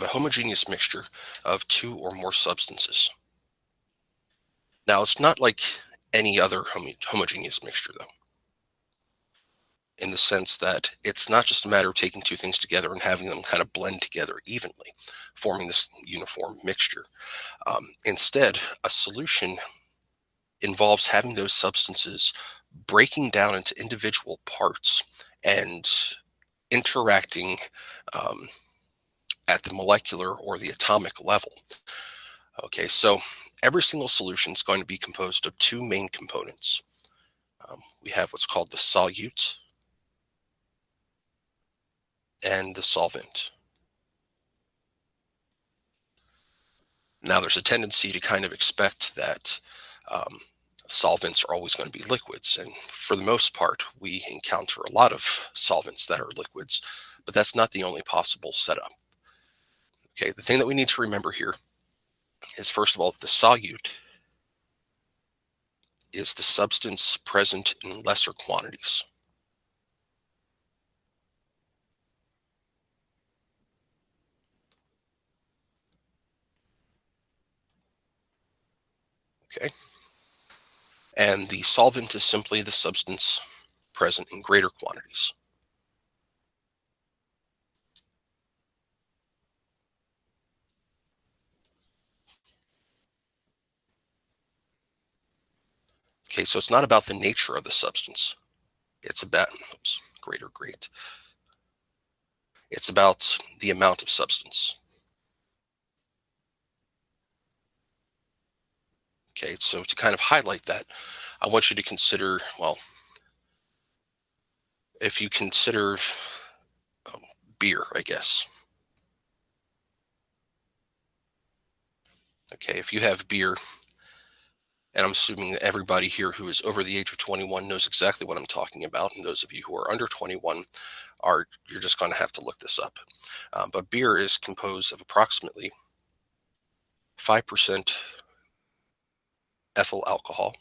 a homogeneous mixture of two or more substances. Now, it's not like any other homogeneous mixture, though, in the sense that it's not just a matter of taking two things together and having them kind of blend together evenly, forming this uniform mixture. Instead, a solution involves having those substances breaking down into individual parts and interacting um, at the molecular or the atomic level. Okay, so every single solution is going to be composed of two main components. We have what's called the solute and the solvent. Now, there's a tendency to kind of expect that solvents are always going to be liquids, and for the most part, we encounter a lot of solvents that are liquids, but that's not the only possible setup. Okay, the thing that we need to remember here is, first of all, the solute is the substance present in lesser quantities. Okay, and the solvent is simply the substance present in greater quantities. Okay, so it's not about the nature of the substance. It's about, great. It's about the amount of substance. Okay, so to kind of highlight that, I want you to consider, well, if you consider beer, I guess. Okay, if you have beer, and I'm assuming that everybody here who is over the age of 21 knows exactly what I'm talking about, and those of you who are under 21 you're just going to have to look this up. But beer is composed of approximately 5% ethyl alcohol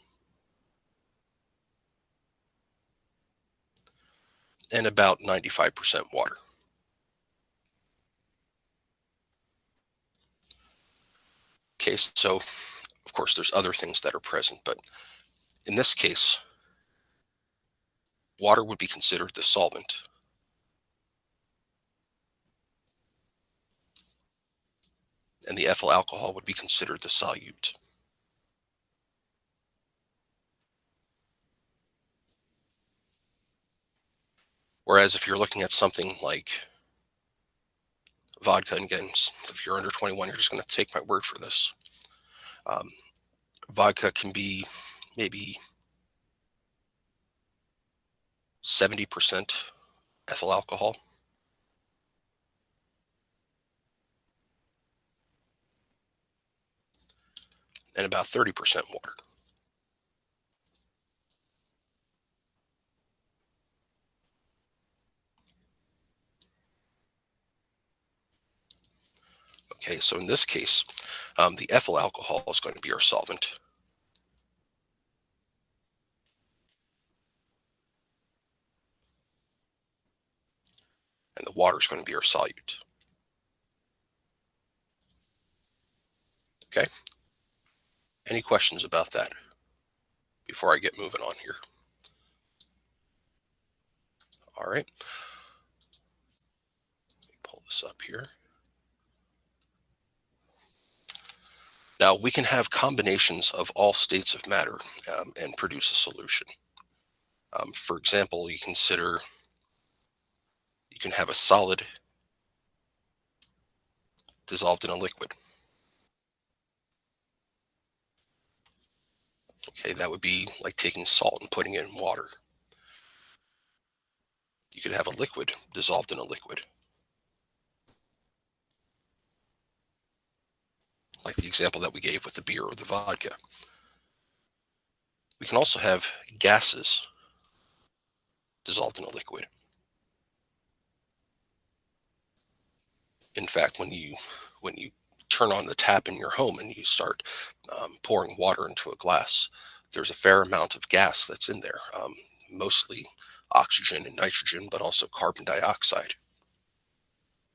and about 95% water. Okay, so of course there's other things that are present, but in this case, water would be considered the solvent. And the ethyl alcohol would be considered the solute. Whereas if you're looking at something like vodka, and again, if you're under 21, you're just going to take my word for this. Vodka can be maybe 70% ethyl alcohol. And about 30% water. Okay, so in this case, the ethyl alcohol is going to be our solvent. And the water is going to be our solute. Okay? Any questions about that before I get moving on here? All right. Let me pull this up here. Now, we can have combinations of all states of matter and produce a solution. For example, you can have a solid dissolved in a liquid. Okay, that would be like taking salt and putting it in water. You could have a liquid dissolved in a liquid, like the example that we gave with the beer or the vodka. We can also have gases dissolved in a liquid. In fact, when you turn on the tap in your home and you start pouring water into a glass, there's a fair amount of gas that's in there, mostly oxygen and nitrogen, but also carbon dioxide.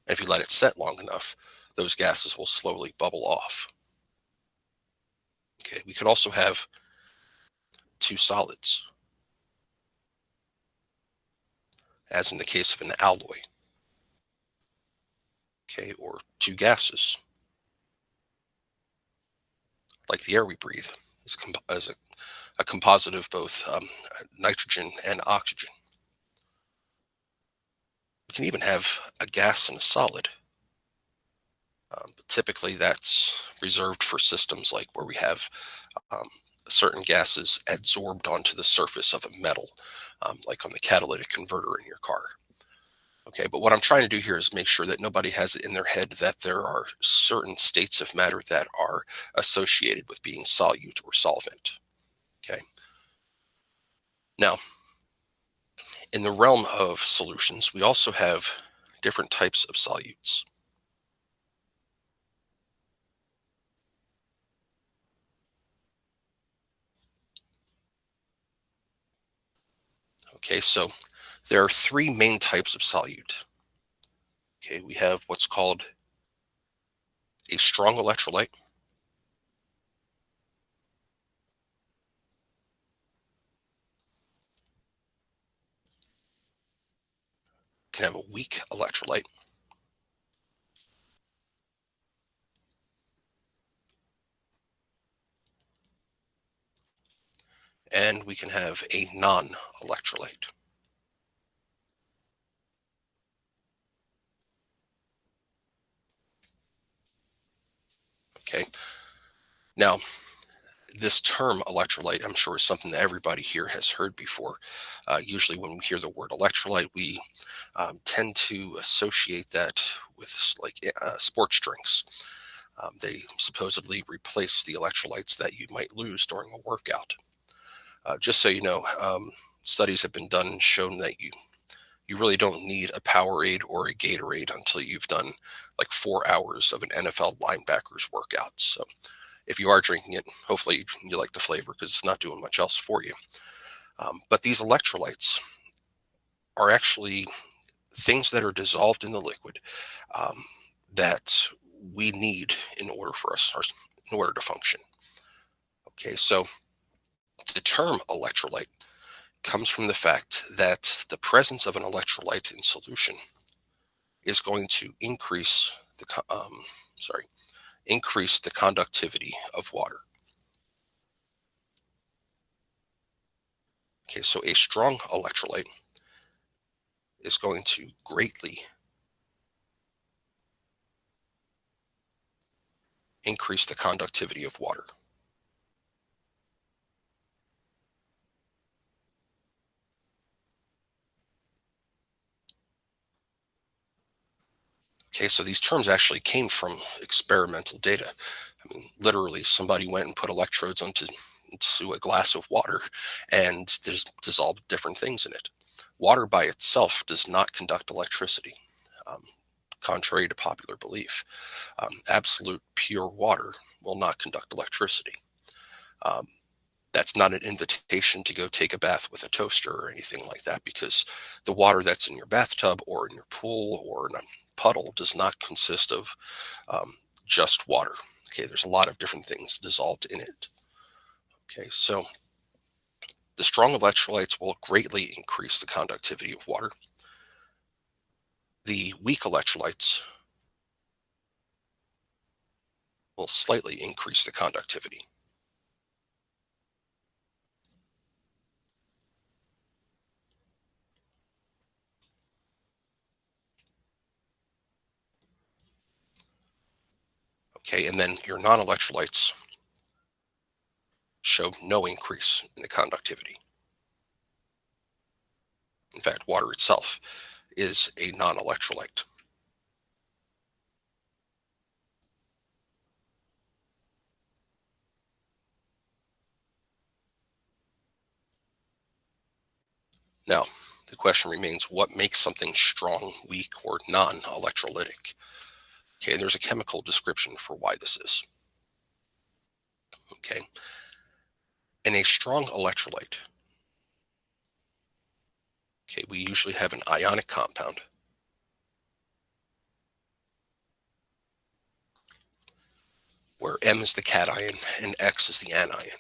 And if you let it set long enough, those gases will slowly bubble off. Okay, we could also have two solids, as in the case of an alloy, okay, or two gases, like the air we breathe, as a composite of both nitrogen and oxygen. We can even have a gas and a solid. But typically that's reserved for systems like where we have um, certain gases adsorbed onto the surface of a metal, like on the catalytic converter in your car. Okay, but what I'm trying to do here is make sure that nobody has it in their head that there are certain states of matter that are associated with being solute or solvent. Okay. Now, in the realm of solutions, we also have different types of solutes. Okay, so there are three main types of solute. Okay, we have what's called a strong electrolyte, can have a weak electrolyte, and we can have a non-electrolyte. Okay, now this term electrolyte, I'm sure, is something that everybody here has heard before. Usually when we hear the word electrolyte, we tend to associate that with like sports drinks. They supposedly replace the electrolytes that you might lose during a workout. Just so you know, studies have been done and shown that you really don't need a Powerade or a Gatorade until you've done like 4 hours of an NFL linebacker's workout. So if you are drinking it, hopefully you like the flavor because it's not doing much else for you. But these electrolytes are actually things that are dissolved in the liquid um, that we need in order for us, in order to function. Okay, so the term electrolyte comes from the fact that the presence of an electrolyte in solution is going to increase the conductivity of water. Okay, so a strong electrolyte is going to greatly increase the conductivity of water. Okay, so these terms actually came from experimental data. I mean, literally, somebody went and put electrodes into a glass of water and there's dissolved different things in it. Water by itself does not conduct electricity, um, contrary to popular belief. Absolute pure water will not conduct electricity. Um, that's not an invitation to go take a bath with a toaster or anything like that, because the water that's in your bathtub or in your pool or in a puddle does not consist of um, just water. Okay, there's a lot of different things dissolved in it. Okay, so the strong electrolytes will greatly increase the conductivity of water. The weak electrolytes will slightly increase the conductivity. Okay, and then your non-electrolytes show no increase in the conductivity. In fact, water itself is a non-electrolyte. Now, the question remains, what makes something strong, weak, or non-electrolytic? Okay, there's a chemical description for why this is. Okay, in a strong electrolyte, okay, we usually have an ionic compound. where M is the cation and X is the anion.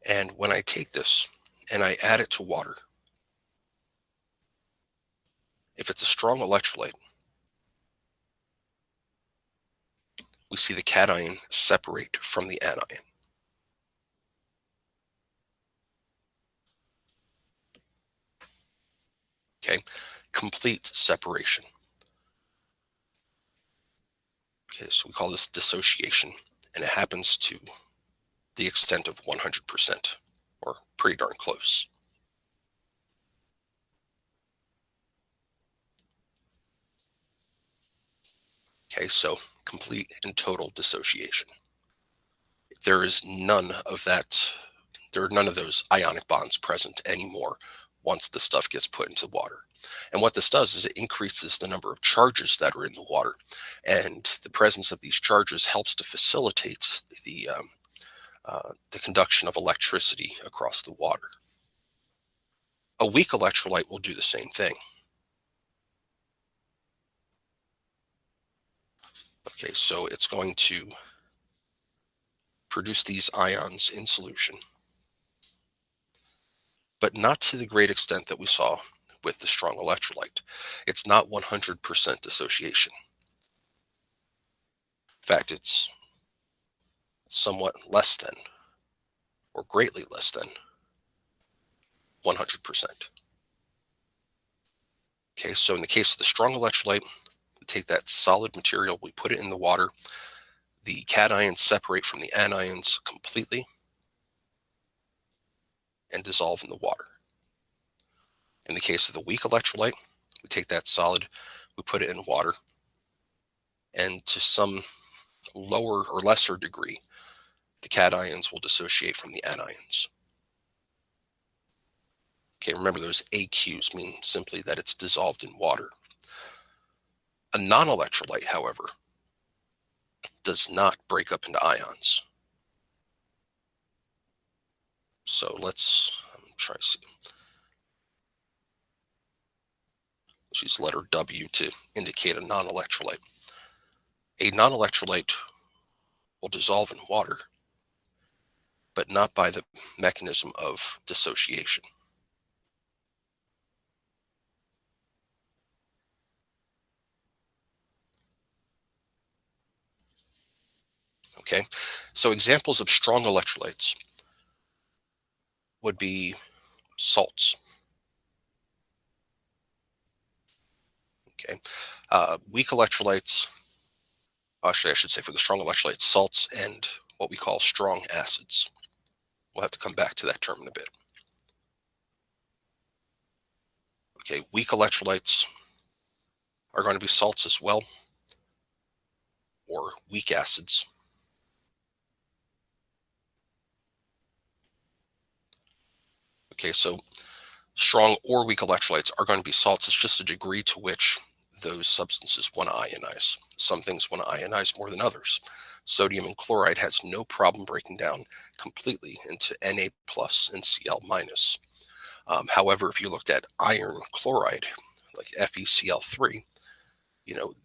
And when I take this and I add it to water, if it's a strong electrolyte, we see the cation separate from the anion. Okay, complete separation. Okay, so we call this dissociation, and it happens to the extent of 100%, or pretty darn close. Okay, so complete and total dissociation. There is none of that, there are none of those ionic bonds present anymore once the stuff gets put into water. And what this does is it increases the number of charges that are in the water, and the presence of these charges helps to facilitate the conduction of electricity across the water. A weak electrolyte will do the same thing. Okay, so it's going to produce these ions in solution, but not to the great extent that we saw with the strong electrolyte. It's not 100% dissociation. In fact, it's somewhat less than, or greatly less than, 100%. Okay, so in the case of the strong electrolyte, we take that solid material, we put it in the water, the cations separate from the anions completely and dissolve in the water. In the case of the weak electrolyte, we take that solid, we put it in water, and to some lower or lesser degree, the cations will dissociate from the anions. Okay, remember those AQs mean simply that it's dissolved in water. A non-electrolyte, however, does not break up into ions. So let's try to see. Let's use letter W to indicate a non-electrolyte. A non-electrolyte will dissolve in water, but not by the mechanism of dissociation. Okay, so examples of strong electrolytes would be salts. Okay, weak electrolytes, actually I should say for the strong electrolytes, salts and what we call strong acids. We'll have to come back to that term in a bit. Okay, weak electrolytes are going to be salts as well, or weak acids. Okay, so strong or weak electrolytes are going to be salts. It's just a degree to which those substances want to ionize. Some things want to ionize more than others. Sodium and chloride has no problem breaking down completely into Na plus and Cl minus. However, if you looked at iron chloride, like FeCl3,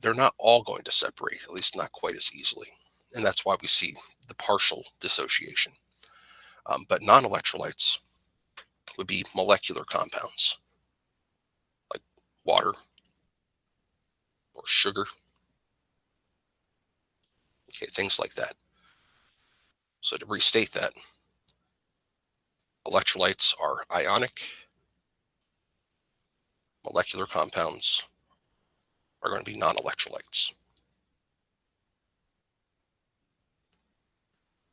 they're not all going to separate, at least not quite as easily. And that's why we see the partial dissociation. But non-electrolytes would be molecular compounds, like water or sugar. Okay, things like that. So to restate that, electrolytes are ionic, molecular compounds are going to be non-electrolytes.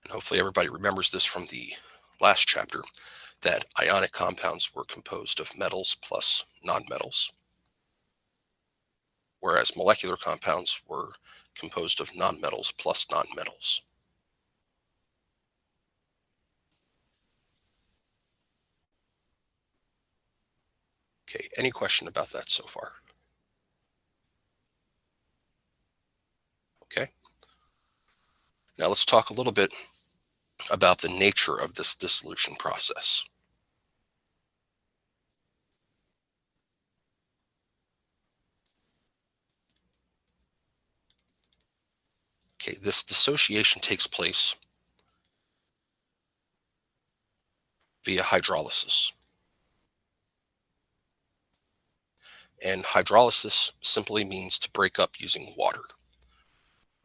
And hopefully everybody remembers this from the last chapter, that ionic compounds were composed of metals plus nonmetals, whereas molecular compounds were composed of nonmetals plus nonmetals. Okay, any question about that so far? Okay. Now let's talk a little bit about the nature of this dissolution process. this dissociation takes place via hydrolysis. And hydrolysis simply means to break up using water.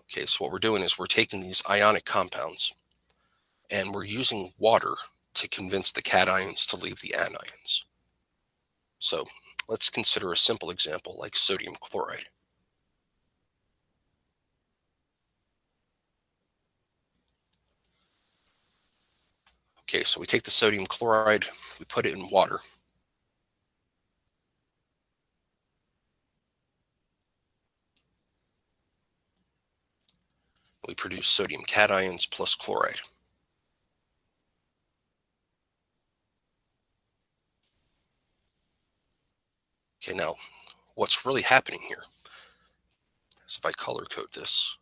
Okay, so what we're doing is we're taking these ionic compounds and we're using water to convince the cations to leave the anions. So let's consider a simple example like sodium chloride. Okay, so we take the sodium chloride, we put it in water. We produce sodium cations plus chloride. Okay, now what's really happening here is if I color code this,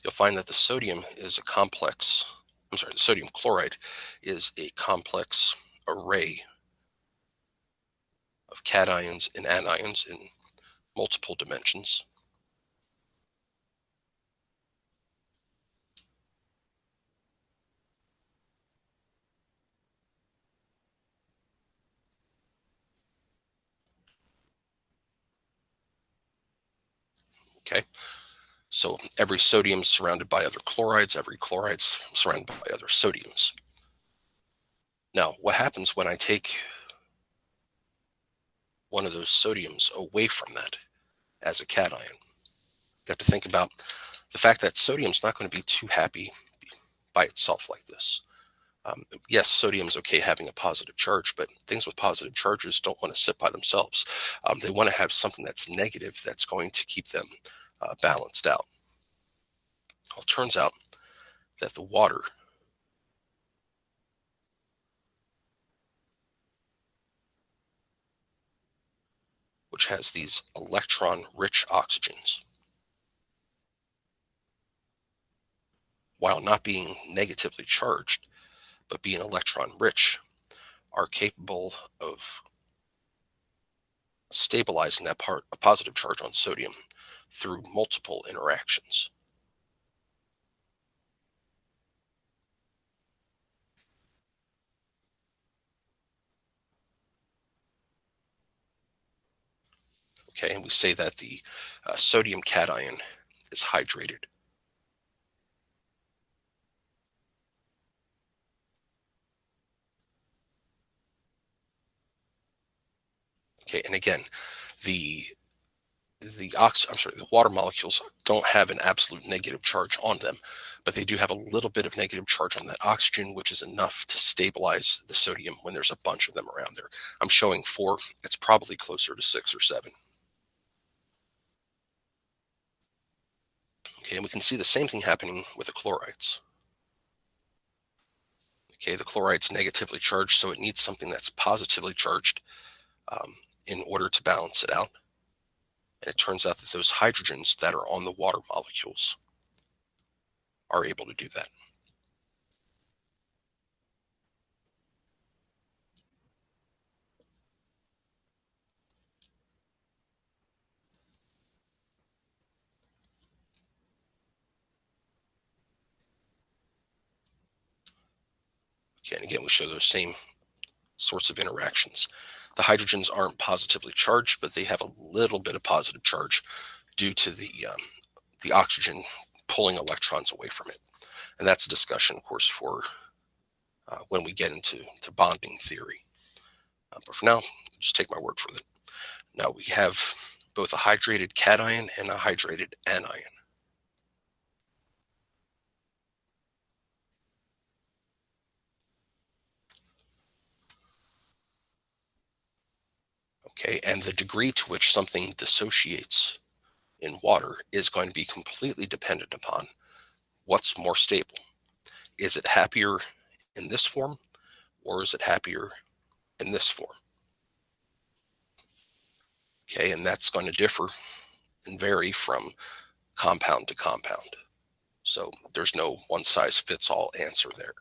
you'll find that the sodium is a complex, the sodium chloride is a complex array of cations and anions in multiple dimensions. Okay, so every sodium is surrounded by other chlorides, every chloride's surrounded by other sodiums. Now, what happens when I take one of those sodiums away from that as a cation? You have to think about the fact that sodium's not going to be too happy by itself like this. Yes, sodium is okay having a positive charge, but things with positive charges don't want to sit by themselves. They want to have something that's negative that's going to keep them balanced out. Well, it turns out that the water which has these electron-rich oxygens, while not being negatively charged, but being electron-rich, are capable of stabilizing that a positive charge on sodium through multiple interactions. Okay, and we say that the sodium cation is hydrated. Okay, and again, the the water molecules don't have an absolute negative charge on them, but they do have a little bit of negative charge on that oxygen, which is enough to stabilize the sodium when there's a bunch of them around there. I'm showing 4. It's probably closer to 6 or 7. Okay, and we can see the same thing happening with the chlorides. Okay, the chloride's negatively charged, so it needs something that's positively charged in order to balance it out. And it turns out that those hydrogens that are on the water molecules are able to do that. Okay, and again, we show those same sorts of interactions. The hydrogens aren't positively charged, but they have a little bit of positive charge due to the oxygen pulling electrons away from it. And that's a discussion, of course, for when we get into bonding theory. But for now, just take my word for it. Now we have both a hydrated cation and a hydrated anion. Okay, and the degree to which something dissociates in water is going to be completely dependent upon what's more stable. Is it happier in this form, or is it happier in this form? Okay, and that's going to differ and vary from compound to compound. So there's no one size fits all answer there.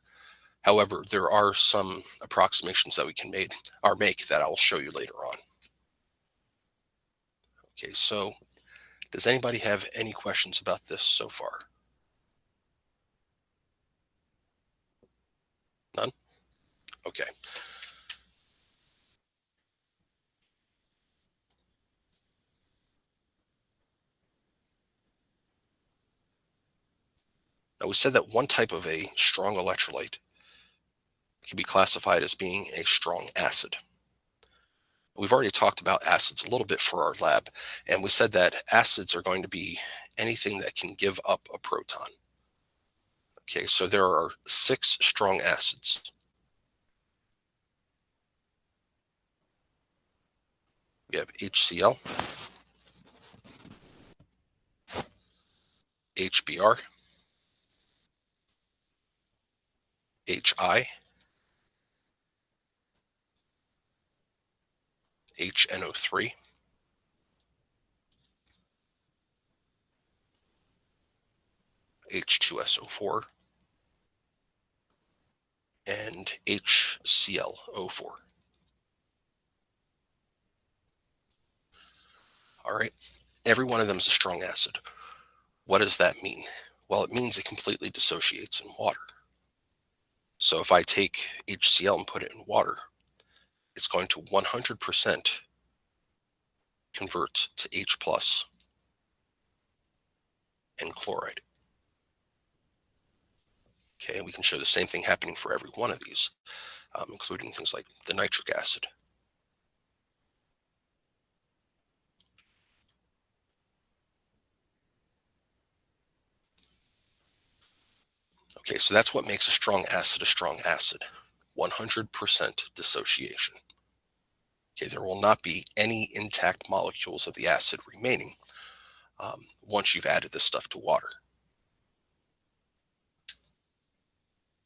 However, there are some approximations that we can make that I will show you later on. Okay, so Does anybody have any questions about this so far? None? Okay. Now, we said that one type of a strong electrolyte can be classified as being a strong acid. We've already talked about acids a little bit for our lab, and we said that acids are going to be anything that can give up a proton. Okay, so there are 6 strong acids. We have HCl, HBr, HI, HNO3, H2SO4, and HClO4. All right, every one of them is a strong acid. What does that mean? Well, it means it completely dissociates in water. So if I take HCl and put it in water, it's going to 100% convert to H plus and chloride. Okay, and we can show the same thing happening for every one of these, including things like the nitric acid. Okay, so that's what makes a strong acid, 100% dissociation. Okay, there will not be any intact molecules of the acid remaining once you've added this stuff to water.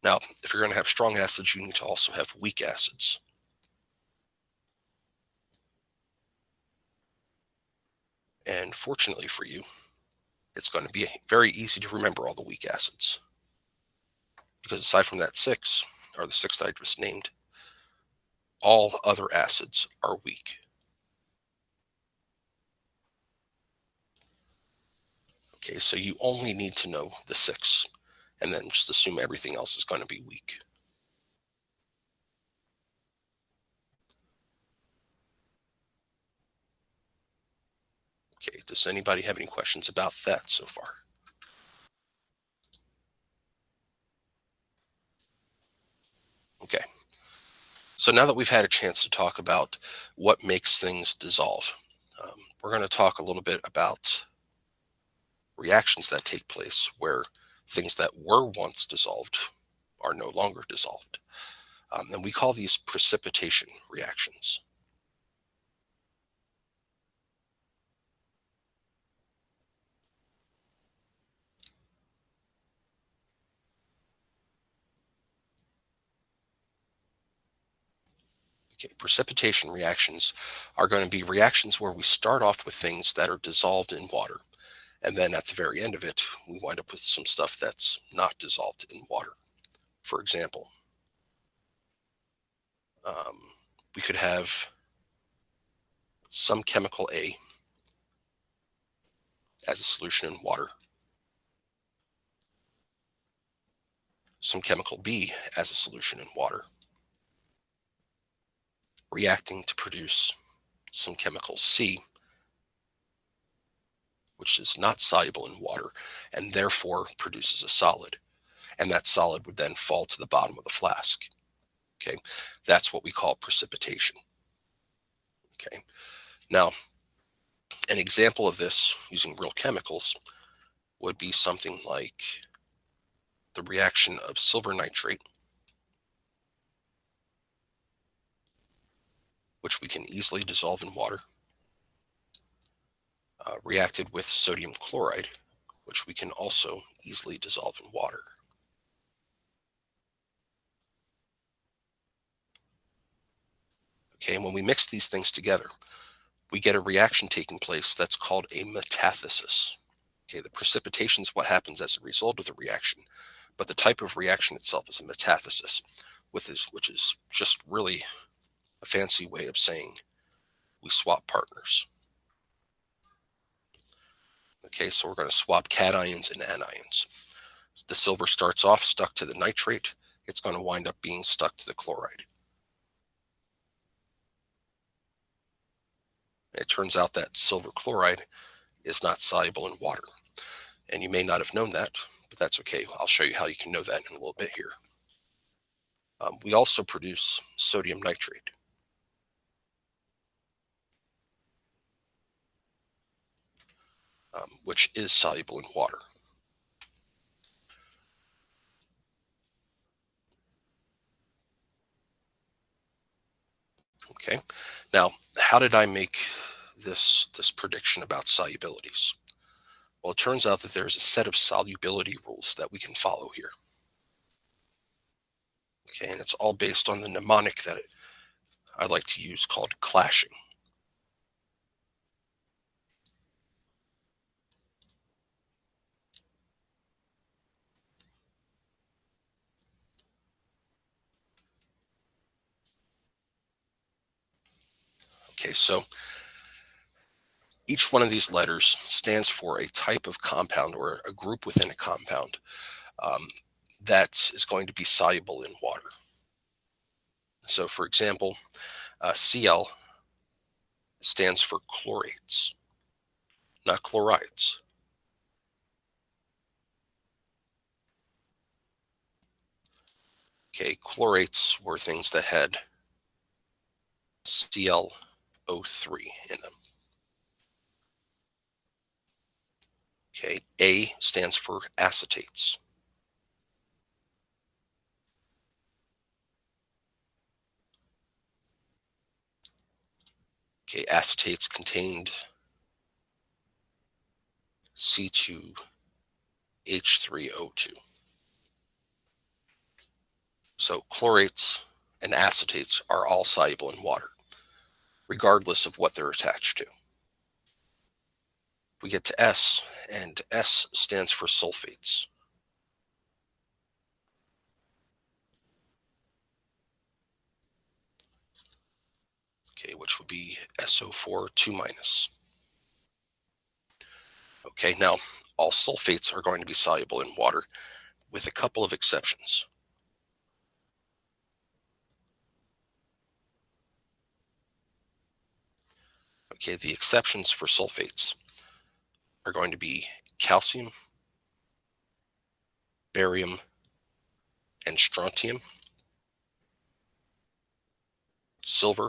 Now, if you're going to have strong acids, you need to also have weak acids. And fortunately for you, it's going to be very easy to remember all the weak acids. Because aside from that 6, or the 6 that I just named, all other acids are weak. Okay, so you only need to know the 6, and then just assume everything else is going to be weak. Okay, does anybody have any questions about that so far? Okay, so now that we've had a chance to talk about what makes things dissolve, we're going to talk a little bit about reactions that take place where things that were once dissolved are no longer dissolved. And we call these precipitation reactions. Okay, precipitation reactions are going to be reactions where we start off with things that are dissolved in water. And then at the very end of it, we wind up with some stuff that's not dissolved in water. For example, we could have some chemical A as a solution in water, some chemical B as a solution in water, reacting to produce some chemical C, which is not soluble in water and therefore produces a solid. And that solid would then fall to the bottom of the flask. Okay, that's what we call precipitation. Okay, now an example of this using real chemicals would be something like the reaction of silver nitrate, which we can easily dissolve in water, reacted with sodium chloride, which we can also easily dissolve in water. Okay, and when we mix these things together, we get a reaction taking place that's called a metathesis. Okay, the precipitation is what happens as a result of the reaction, but the type of reaction itself is a metathesis, which is just really a fancy way of saying we swap partners. Okay, so we're going to swap cations and anions. The silver starts off stuck to the nitrate. It's going to wind up being stuck to the chloride. It turns out that silver chloride is not soluble in water. And you may not have known that, but that's okay. I'll show you how you can know that in a little bit here. We also produce sodium nitrate. Which is soluble in water. Okay, now how did I make this prediction about solubilities? Well, it turns out that there's a set of solubility rules that we can follow here. Okay, and it's all based on the mnemonic that I like to use called clashing. Okay, so each one of these letters stands for a type of compound or a group within a compound that is going to be soluble in water. So, for example, Cl stands for chlorates, not chlorides. Okay, chlorates were things that had ClO3 in them. Okay, A stands for acetates. Okay, acetates contained C2H3O2. So chlorates and acetates are all soluble in water, regardless of what they're attached to. We get to S, and S stands for sulfates. Okay, which would be SO4 2-. Okay, now all sulfates are going to be soluble in water, with a couple of exceptions. Okay, the exceptions for sulfates are going to be calcium, barium, and strontium, silver,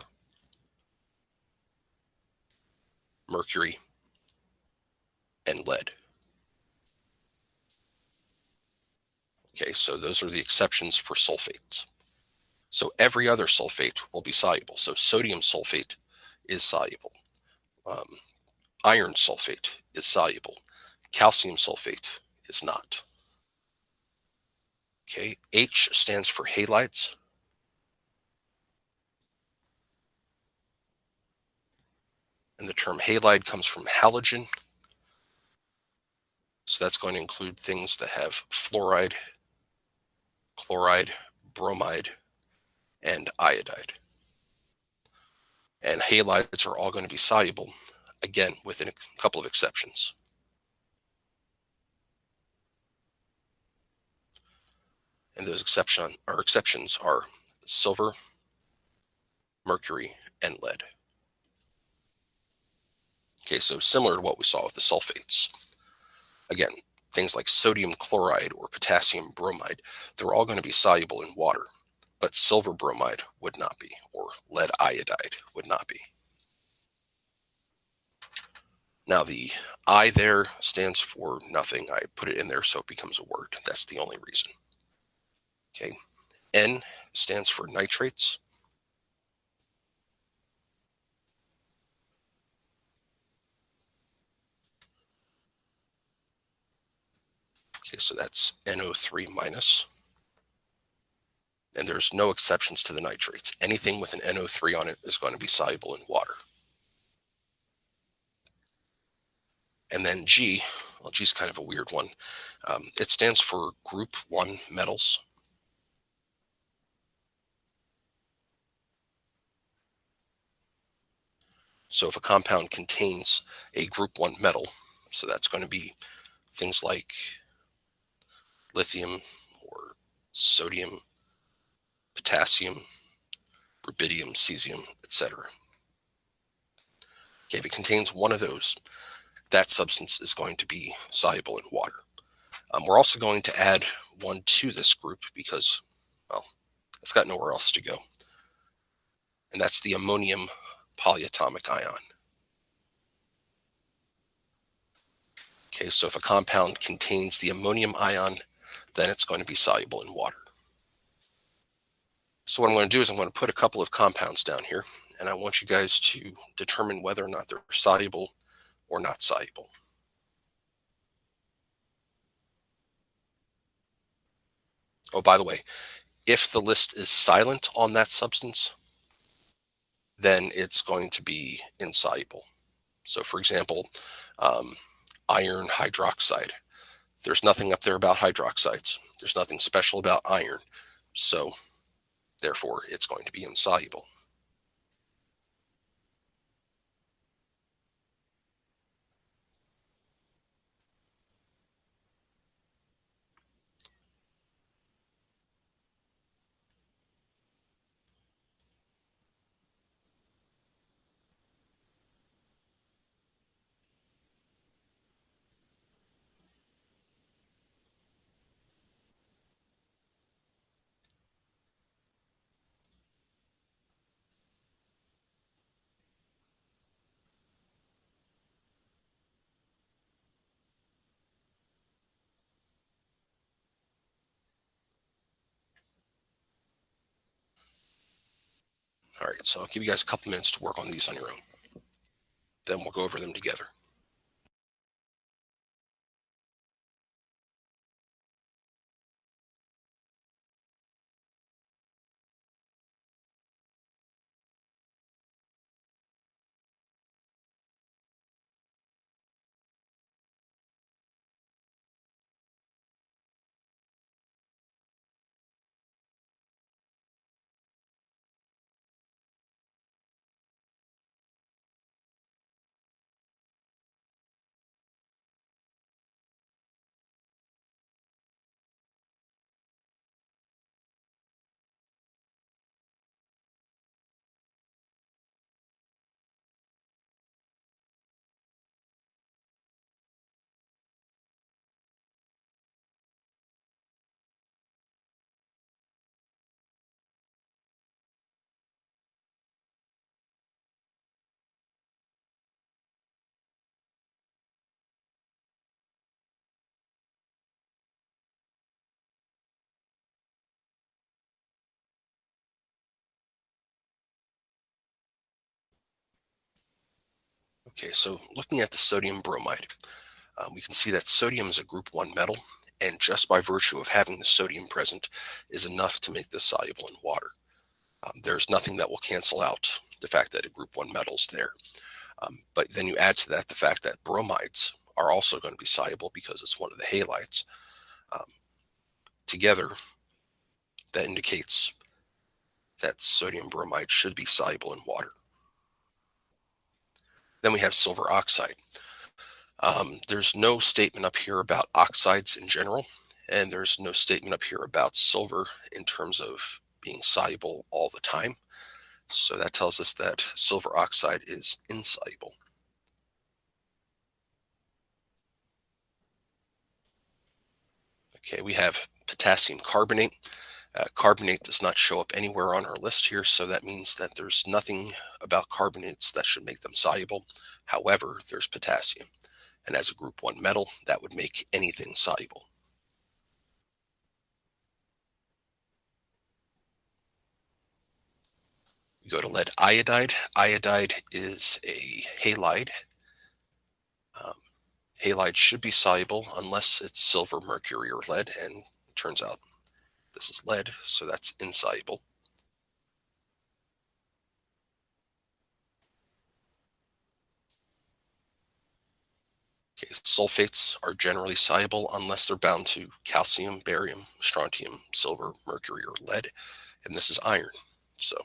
mercury, and lead. Okay, so those are the exceptions for sulfates. So every other sulfate will be soluble. So sodium sulfate is soluble. Iron sulfate is soluble. Calcium sulfate is not. Okay, H stands for halides. And the term halide comes from halogen. So that's going to include things that have fluoride, chloride, bromide, and iodide. And halides are all going to be soluble, again, with a couple of exceptions. And those exceptions are silver, mercury, and lead. Okay, so similar to what we saw with the sulfates. Again, things like sodium chloride or potassium bromide, they're all going to be soluble in water, but silver bromide would not be, or lead iodide would not be. Now the I there stands for nothing. I put it in there so it becomes a word. That's the only reason. Okay, N stands for nitrates. Okay, so that's NO3-. And there's no exceptions to the nitrates. Anything with an NO3 on it is going to be soluble in water. And then G, well, G is kind of a weird one. It stands for group 1 metals. So if a compound contains a group 1 metal, So that's going to be things like lithium or sodium, potassium, rubidium, cesium, etc. Okay, if it contains one of those, that substance is going to be soluble in water. We're also going to add one to this group because, well, it's got nowhere else to go. And that's the ammonium polyatomic ion. Okay, so if a compound contains the ammonium ion, then it's going to be soluble in water. So what I'm going to do is I'm going to put a couple of compounds down here, and I want you guys to determine whether or not they're soluble or not soluble. Oh, by the way, if the list is silent on that substance, then it's going to be insoluble. So for example, iron hydroxide. There's nothing up there about hydroxides. There's nothing special about iron. So therefore, it's going to be insoluble. All right, so I'll give you guys a couple minutes to work on these on your own. Then we'll go over them together. Okay, so looking at the sodium bromide, we can see that sodium is a group 1 metal, and just by virtue of having the sodium present is enough to make this soluble in water. There's nothing that will cancel out the fact that a group 1 metal is there. But then you add to that the fact that bromides are also going to be soluble because it's one of the halides. Together, that indicates that sodium bromide should be soluble in water. Then we have silver oxide. There's no statement up here about oxides in general, and there's no statement up here about silver in terms of being soluble all the time. So that tells us that silver oxide is insoluble. Okay, we have potassium carbonate. Carbonate does not show up anywhere on our list here, so that means that there's nothing about carbonates that should make them soluble. However, there's potassium, and as a group 1 metal, that would make anything soluble. We go to lead iodide. Iodide is a halide. Halide should be soluble unless it's silver, mercury, or lead, and it turns out this is lead, so that's insoluble. Okay, sulfates are generally soluble unless they're bound to calcium, barium, strontium, silver, mercury, or lead, and this is iron, so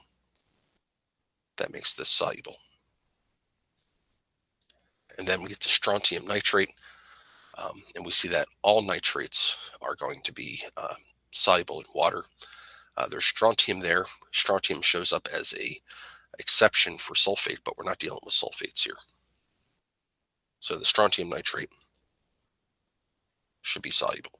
that makes this soluble. And then we get to strontium nitrate, and we see that all nitrates are going to be soluble in water. There's strontium there. Strontium shows up as a exception for sulfate, but we're not dealing with sulfates here. So the strontium nitrate should be soluble.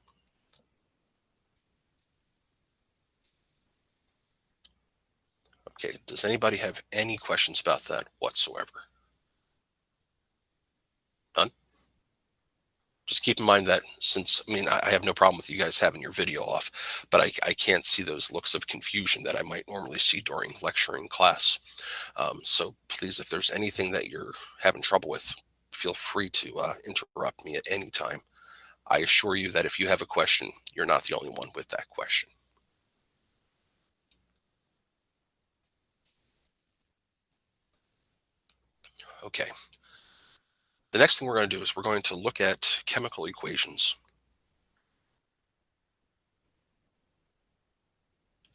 Okay, does anybody have any questions about that whatsoever? None? Just keep in mind that since, I mean, I have no problem with you guys having your video off, but I can't see those looks of confusion that I might normally see during lecturing class. So please, if there's anything that you're having trouble with, feel free to interrupt me at any time. I assure you that if you have a question, you're not the only one with that question. Okay. The next thing we're going to do is we're going to look at chemical equations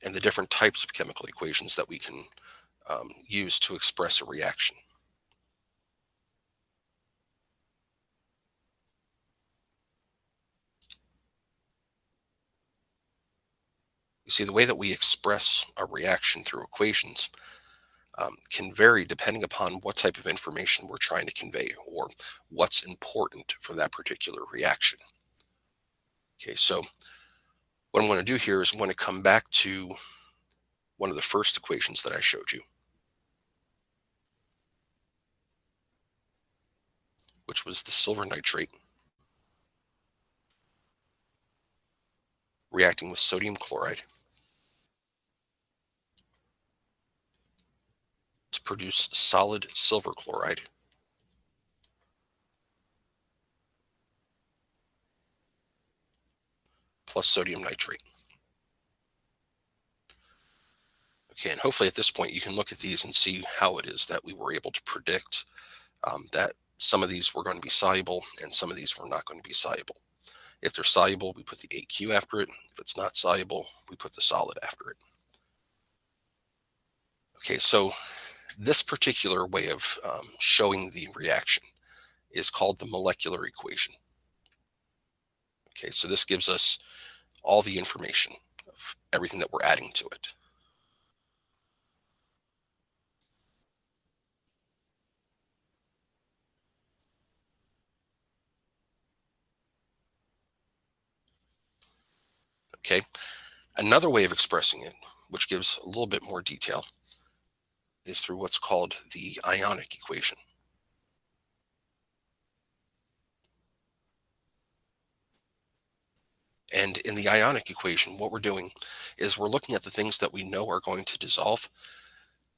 and the different types of chemical equations that we can use to express a reaction. You see, the way that we express a reaction through equations can vary depending upon what type of information we're trying to convey or what's important for that particular reaction. Okay, so what I'm going to do here is I'm going to come back to one of the first equations that I showed you, which was the silver nitrate reacting with sodium chloride to produce solid silver chloride plus sodium nitrate. Okay, and hopefully at this point you can look at these and see how it is that we were able to predict that some of these were going to be soluble and some of these were not going to be soluble. If they're soluble, we put the AQ after it. If it's not soluble, we put the solid after it. Okay, so this particular way of showing the reaction is called the molecular equation. Okay, so this gives us all the information of everything that we're adding to it. Okay, another way of expressing it, which gives a little bit more detail, is through what's called the Ionic equation. And in the Ionic equation, what we're doing is we're looking at the things that we know are going to dissolve,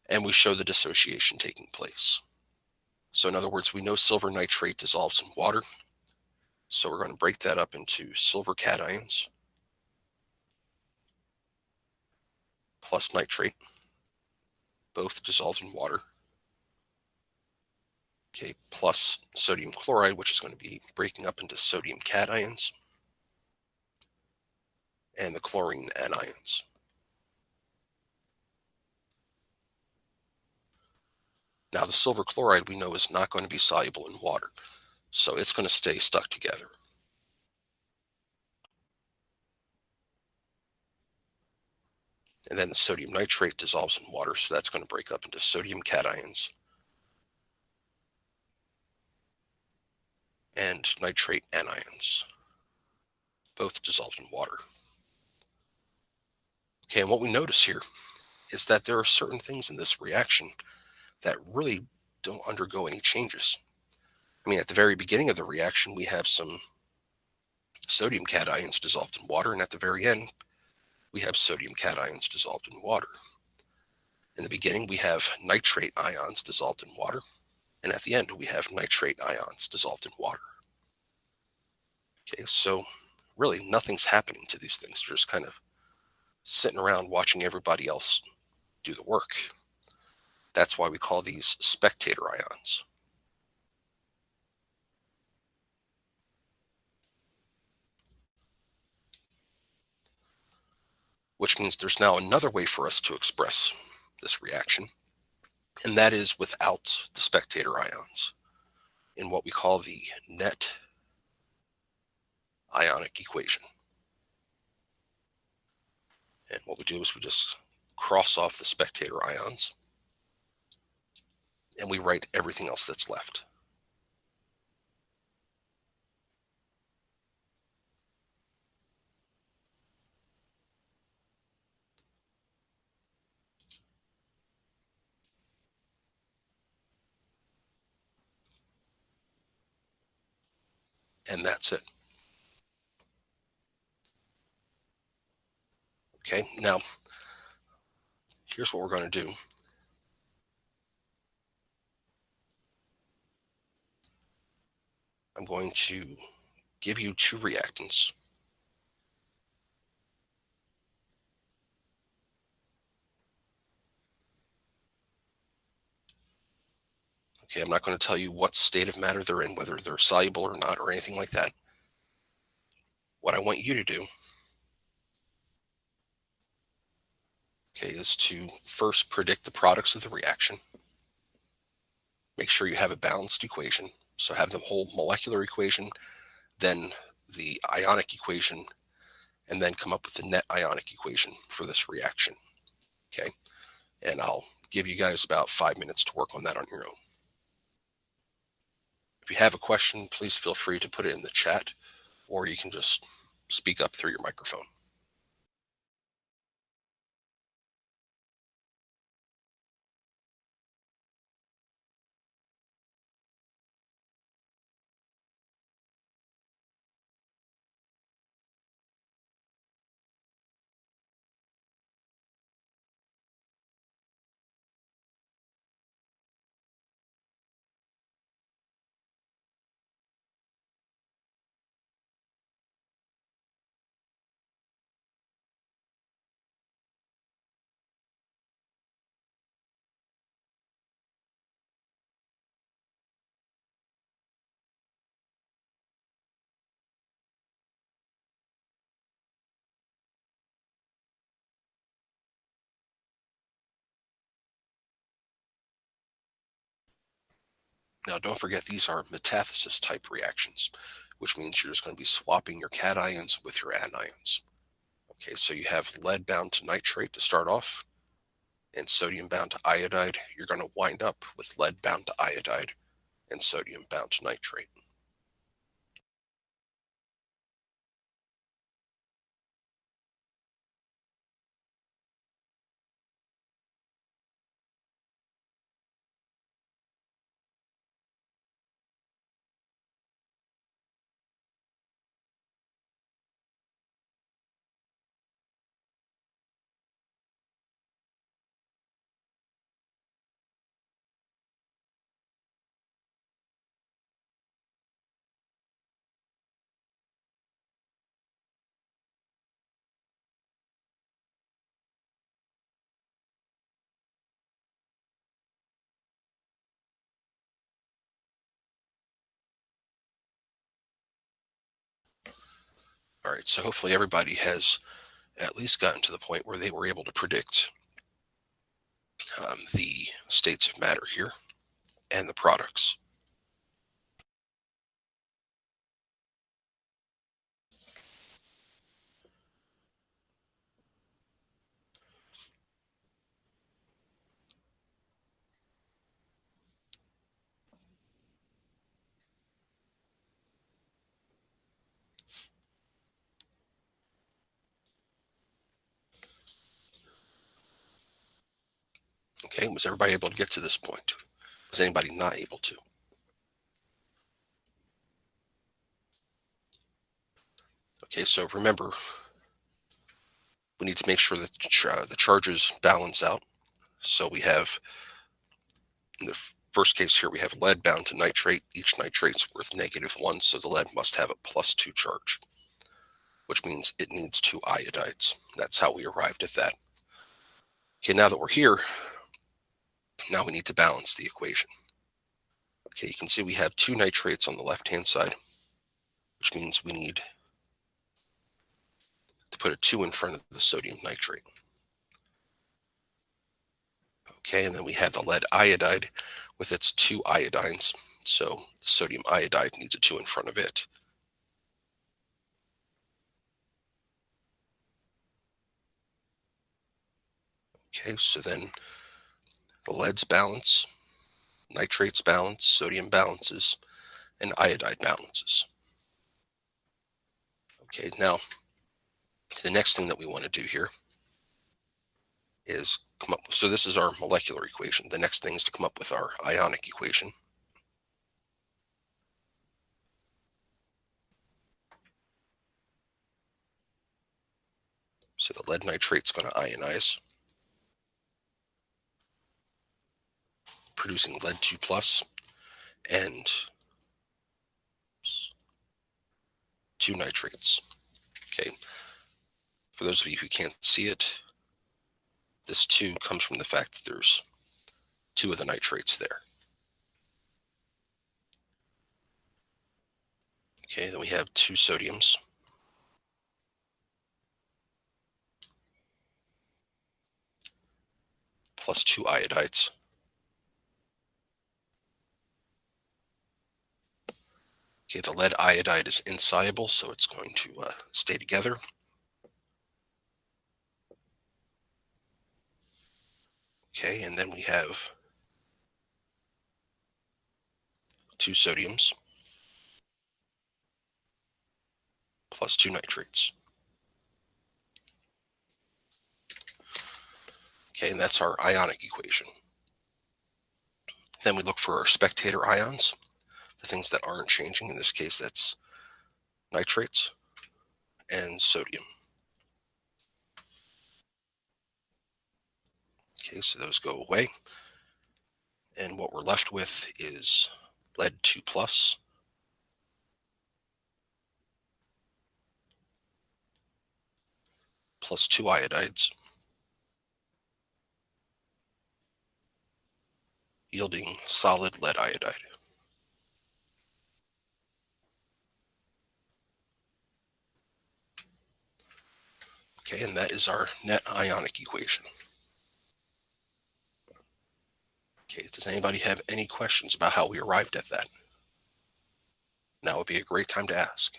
and we show the dissociation taking place. So in other words, we know silver nitrate dissolves in water, so we're going to break that up into silver cations plus nitrate, both dissolved in water. Okay, plus sodium chloride, which is going to be breaking up into sodium cations and the chlorine anions. Now the silver chloride we know is not going to be soluble in water, so it's going to stay stuck together. And then the sodium nitrate dissolves in water, so that's going to break up into sodium cations and nitrate anions, both dissolved in water. Okay, and what we notice here is that there are certain things in this reaction that really don't undergo any changes. I mean, at the very beginning of the reaction, we have some sodium cations dissolved in water, and at the very end, we have sodium cations dissolved in water. In the beginning, we have nitrate ions dissolved in water, and at the end, we have nitrate ions dissolved in water. Okay, so really nothing's happening to these things. They're just kind of sitting around watching everybody else do the work. That's why we call these spectator ions. Which means there's now another way for us to express this reaction, and that is without the spectator ions. in what we call the net ionic equation. And what we do is we just cross off the spectator ions, and we write everything else that's left. And that's it. Okay, now here's what we're going to do. I'm going to give you two reactants. Okay, I'm not going to tell you what state of matter they're in, whether they're soluble or not, or anything like that. What I want you to do, okay, is to first predict the products of the reaction. Make sure you have a balanced equation. So have the whole molecular equation, then the ionic equation, and then come up with the net ionic equation for this reaction. Okay, and I'll give you guys about 5 minutes to work on that on your own. If you have a question, please feel free to put it in the chat, or you can just speak up through your microphone. Now, don't forget, these are metathesis type reactions, which means you're just going to be swapping your cations with your anions. Okay, so you have lead bound to nitrate to start off, and sodium bound to iodide. You're going to wind up with lead bound to iodide and sodium bound to nitrate. All right, so hopefully everybody has at least gotten to the point where they were able to predict the states of matter here and the products. Okay, was everybody able to get to this point? Was anybody not able to? Okay, so remember, we need to make sure that the charges balance out. So we have, in the first case here, we have lead bound to nitrate. Each nitrate's worth -1, so the lead must have a +2 charge, which means it needs 2 iodides. That's how we arrived at that. Okay, now that we're here, now we need to balance the equation. Okay, you can see we have 2 nitrates on the left-hand side, which means we need to put a 2 in front of the sodium nitrate. Okay, and then we have the lead iodide with its 2 iodines. So sodium iodide needs a 2 in front of it. Okay, so then the leads balance, nitrates balance, sodium balances, and iodide balances. Okay, now the next thing that we want to do here is come up with, so this is our molecular equation. The next thing is to come up with our ionic equation. So the lead nitrate is going to ionize, producing lead 2 plus and 2 nitrates. Okay, for those of you who can't see it, this 2 comes from the fact that there's 2 of the nitrates there. Okay, then we have 2 sodiums plus 2 iodides. Okay, the lead iodide is insoluble, so it's going to stay together. Okay, and then we have 2 sodiums plus 2 nitrates. Okay, and that's our ionic equation. Then we look for our spectator ions, the things that aren't changing. In this case, that's nitrates and sodium. Okay, so those go away. And what we're left with is lead 2 plus plus 2 iodides, yielding solid lead iodide. Okay, and that is our net ionic equation. Okay, does anybody have any questions about how we arrived at that? Now would be a great time to ask.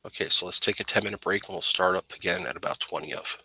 Okay, so let's take a 10-minute break and we'll start up again at about 20 of.